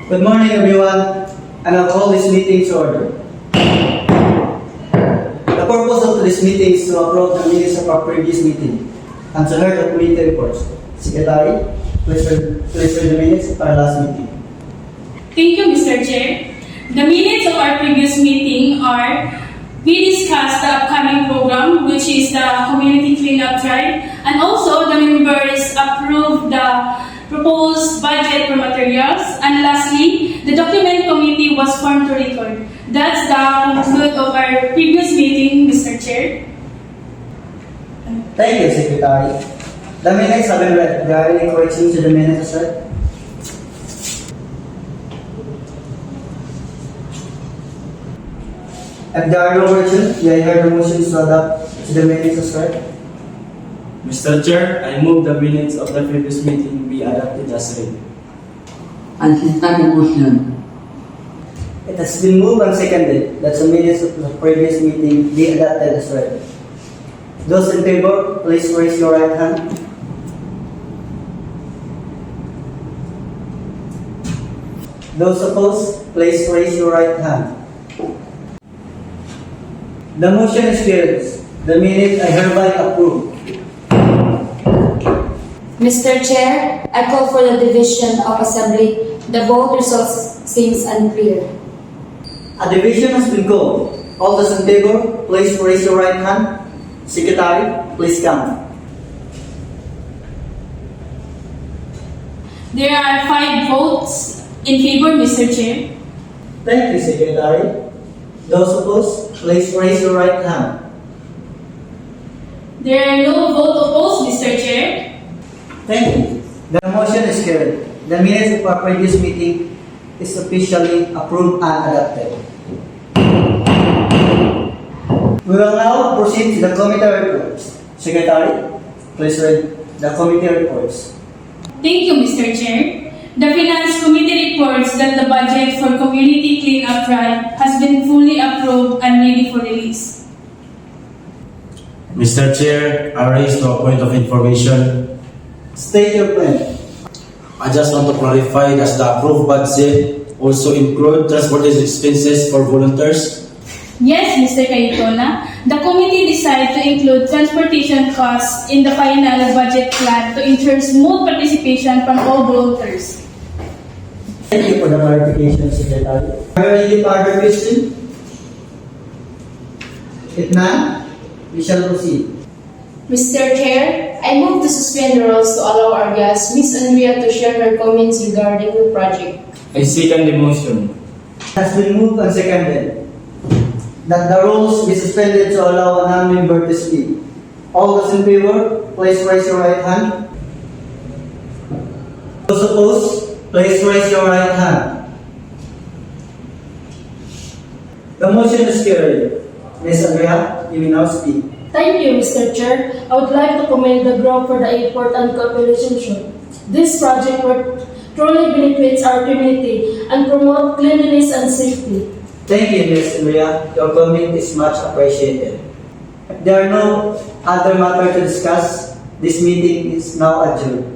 Good morning, everyone, and I'll call this meeting to order. The purpose of this meeting is to approve the minutes of our previous meeting and to hear the committee reports. Secretary, please read the minutes of our last meeting. Thank you, Mr. Chair. The minutes of our previous meeting are: we discussed the upcoming program, which is the Community Cleanup Drive, and also the members approved the proposed budget for materials, and lastly, the document committee was formed to record. That's the conclude of our previous meeting, Mr. Chair. Thank you, Secretary. The minutes have been read. Do you have any corrections to the minutes, sir? If there are no corrections, do I hear the motions to adopt to the minutes as read? Mr. Chair, I move the minutes of the previous meeting be adopted as read. And second motion. It has been moved and seconded that the minutes of the previous meeting be adopted as read. Those in favor, please raise your right hand. Those opposed, please raise your right hand. The motion is carried. The minutes are hereby approved. Mr. Chair, I call for the division of assembly. The vote results seems unclear. A division has been called. All those in favor, please raise your right hand. Secretary, please count. There are 5 votes in favor, Mr. Chair. Thank you, Secretary. Those opposed, please raise your right hand. There are no votes opposed, Mr. Chair. Thank you. The motion is carried. The minutes of our previous meeting is officially approved and adopted. We will now proceed to the committee reports. Secretary, please read the committee reports. Thank you, Mr. Chair. The Finance Committee reports that the budget for Community Cleanup Drive has been fully approved and ready for release. Mr. Chair, I raise to a point of information. State your plan. I just want to clarify that the approved budget also include transportation expenses for volunteers. Yes, Mr. Cayetona, the committee decided to include transportation costs in the final budget plan to ensure smooth participation from all voters. Thank you for the clarification, Secretary. Are there any further questions? If none, we shall proceed. Mr. Chair, I move to suspend the rules to allow our guest, Ms. Andrea, to share her comments regarding the project. I second the motion. It has been moved and seconded that the rules be suspended to allow a non-member to speak. All those in favor, please raise your right hand. Those opposed, please raise your right hand. The motion is carried. Ms. Andrea, you may now speak. Thank you, Mr. Chair. I would like to commend the group for the effort and cooperation shown. This project truly benefits our community and promote cleanliness and safety. Thank you, Ms. Andrea. Your comment is much appreciated. If there are no other matter to discuss, this meeting is now adjourned.